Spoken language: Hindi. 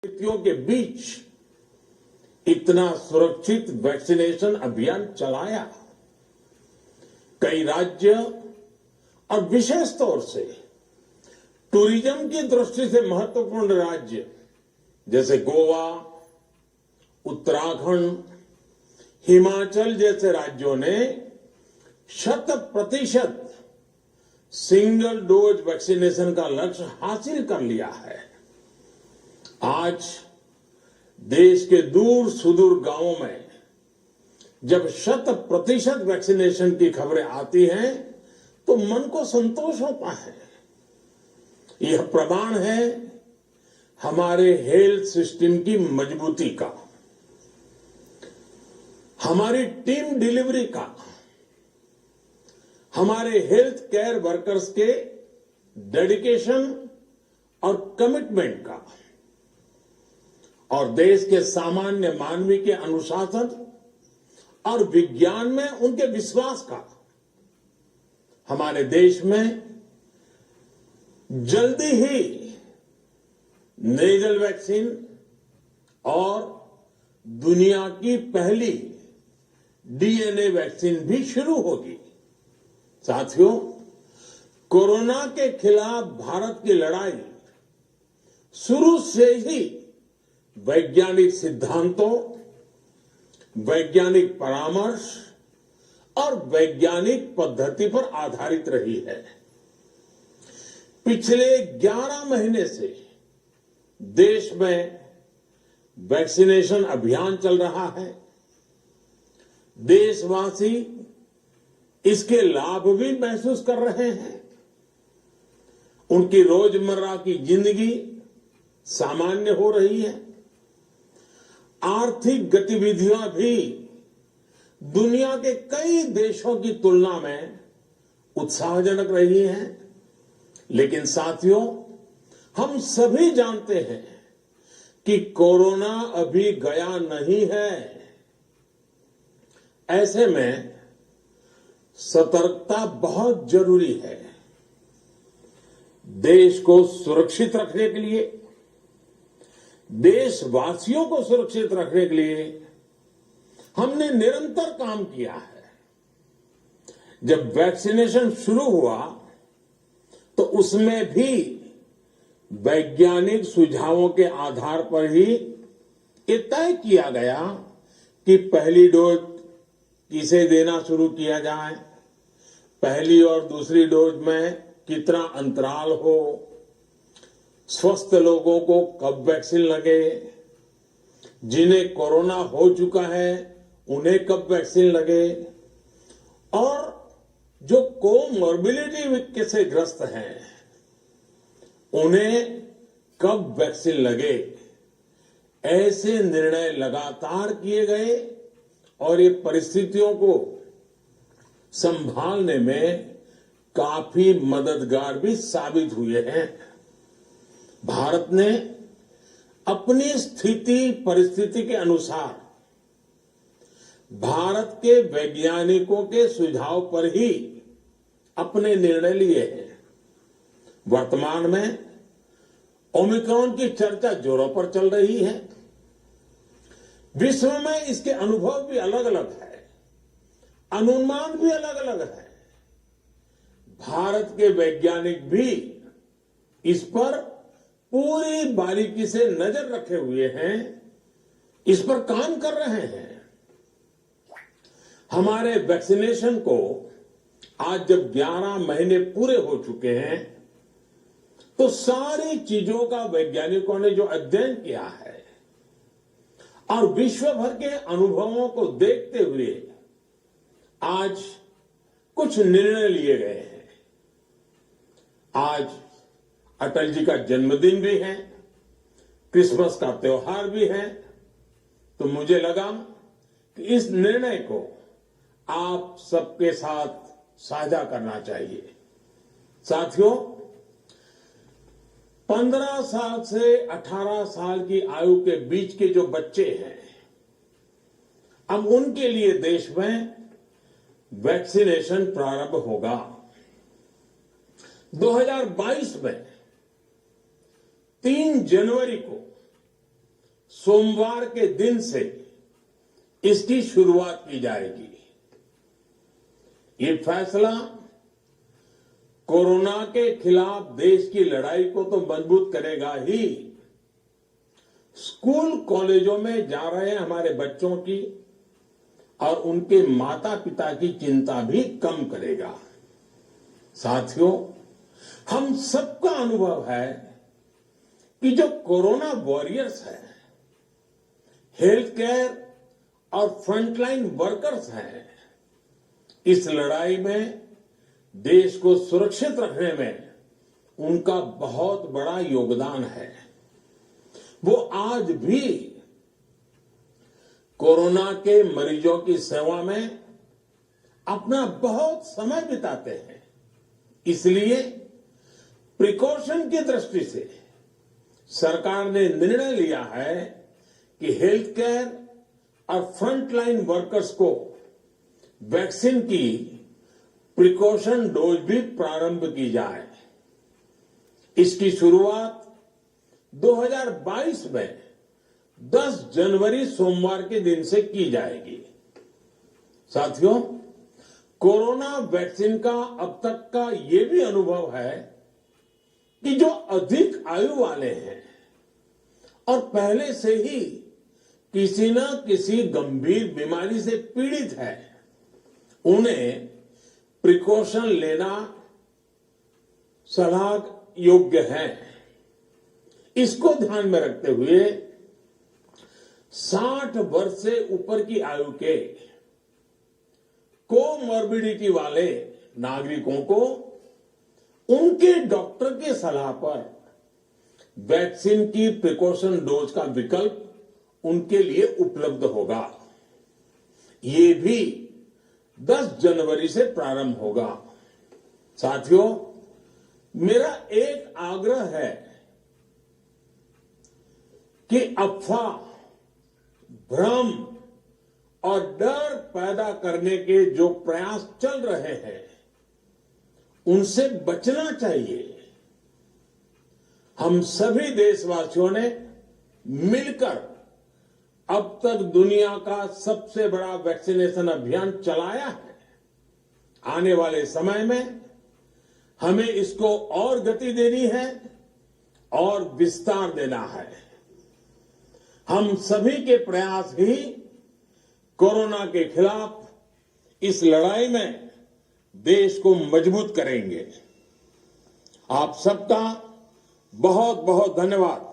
परिस्थितियों के बीच इतना सुरक्षित वैक्सीनेशन अभियान चलाया। कई राज्य और विशेष तौर से टूरिज्म की दृष्टि से महत्वपूर्ण राज्य जैसे गोवा, उत्तराखंड, हिमाचल जैसे राज्यों ने 100% सिंगल डोज वैक्सीनेशन का लक्ष्य हासिल कर लिया है। आज देश के दूर सुदूर गांवों में जब 100% वैक्सीनेशन की खबरें आती हैं तो मन को संतोष होता है। यह प्रमाण है हमारे हेल्थ सिस्टम की मजबूती का, हमारी टीम डिलीवरी का, हमारे हेल्थ केयर वर्कर्स के डेडिकेशन और कमिटमेंट का, और देश के सामान्य मानवी के अनुशासन और विज्ञान में उनके विश्वास का। हमारे देश में जल्दी ही नेजल वैक्सीन और दुनिया की पहली डीएनए वैक्सीन भी शुरू होगी। साथियों, कोरोना के खिलाफ भारत की लड़ाई शुरू से ही वैज्ञानिक सिद्धांतों, वैज्ञानिक परामर्श और वैज्ञानिक पद्धति पर आधारित रही है। पिछले 11 महीने से देश में वैक्सीनेशन अभियान चल रहा है। देशवासी इसके लाभ भी महसूस कर रहे हैं। उनकी रोजमर्रा की जिंदगी सामान्य हो रही है। आर्थिक गतिविधियां भी दुनिया के कई देशों की तुलना में उत्साहजनक रही हैं। लेकिन साथियों, हम सभी जानते हैं कि कोरोना अभी गया नहीं है। ऐसे में सतर्कता बहुत जरूरी है। देश को सुरक्षित रखने के लिए, देशवासियों को सुरक्षित रखने के लिए हमने निरंतर काम किया है। जब वैक्सीनेशन शुरू हुआ तो उसमें भी वैज्ञानिक सुझावों के आधार पर ही ये तय किया गया कि पहली डोज किसे देना शुरू किया जाए, पहली और दूसरी डोज में कितना अंतराल हो, स्वस्थ लोगों को कब वैक्सीन लगे, जिन्हें कोरोना हो चुका है उन्हें कब वैक्सीन लगे, और जो कोमॉर्बिडिटी से ग्रस्त हैं उन्हें कब वैक्सीन लगे। ऐसे निर्णय लगातार किए गए और ये परिस्थितियों को संभालने में काफी मददगार भी साबित हुए हैं। भारत ने अपनी स्थिति परिस्थिति के अनुसार भारत के वैज्ञानिकों के सुझाव पर ही अपने निर्णय लिए हैं। वर्तमान में ओमिक्रॉन की चर्चा जोरों पर चल रही है। विश्व में इसके अनुभव भी अलग अलग है, अनुमान भी अलग अलग है। भारत के वैज्ञानिक भी इस पर पूरी बारीकी से नजर रखे हुए हैं, इस पर काम कर रहे हैं। हमारे वैक्सीनेशन को आज जब 11 महीने पूरे हो चुके हैं तो सारी चीजों का वैज्ञानिकों ने जो अध्ययन किया है और विश्व भर के अनुभवों को देखते हुए आज कुछ निर्णय लिए गए हैं। आज अटल जी का जन्मदिन भी है, क्रिसमस का त्योहार भी है, तो मुझे लगा कि इस निर्णय को आप सबके साथ साझा करना चाहिए। साथियों, 15 साल से 18 साल की आयु के बीच के जो बच्चे हैं, अब उनके लिए देश में वैक्सीनेशन प्रारंभ होगा। 2022 में 3 जनवरी को सोमवार के दिन से इसकी शुरुआत की जाएगी। ये फैसला कोरोना के खिलाफ देश की लड़ाई को तो मजबूत करेगा ही, स्कूल कॉलेजों में जा रहे हमारे बच्चों की और उनके माता पिता की चिंता भी कम करेगा। साथियों, हम सबका अनुभव है कि जो कोरोना वॉरियर्स हैं, हेल्थ केयर और फ्रंटलाइन वर्कर्स हैं, इस लड़ाई में देश को सुरक्षित रखने में उनका बहुत बड़ा योगदान है। वो आज भी कोरोना के मरीजों की सेवा में अपना बहुत समय बिताते हैं। इसलिए प्रिकॉशन की दृष्टि से सरकार ने निर्णय लिया है कि हेल्थ केयर और फ्रंटलाइन वर्कर्स को वैक्सीन की प्रिकॉशन डोज भी प्रारंभ की जाए। इसकी शुरुआत 2022 में 10 जनवरी सोमवार के दिन से की जाएगी। साथियों, कोरोना वैक्सीन का अब तक का ये भी अनुभव है कि जो अधिक आयु वाले हैं और पहले से ही किसी न किसी गंभीर बीमारी से पीड़ित है, उन्हें प्रिकॉशन लेना सलाह योग्य है। इसको ध्यान में रखते हुए 60 वर्ष से ऊपर की आयु के कोमॉर्बिडिटी वाले नागरिकों को उनके डॉक्टर के सलाह पर वैक्सीन की प्रिकॉशन डोज का विकल्प उनके लिए उपलब्ध होगा। ये भी 10 जनवरी से प्रारंभ होगा। साथियों, मेरा एक आग्रह है कि अफवाह, भ्रम और डर पैदा करने के जो प्रयास चल रहे हैं, उनसे बचना चाहिए। हम सभी देशवासियों ने मिलकर अब तक दुनिया का सबसे बड़ा वैक्सीनेशन अभियान चलाया है। आने वाले समय में हमें इसको और गति देनी है और विस्तार देना है। हम सभी के प्रयास ही कोरोना के खिलाफ इस लड़ाई में देश को मजबूत करेंगे। आप सबका बहुत बहुत धन्यवाद।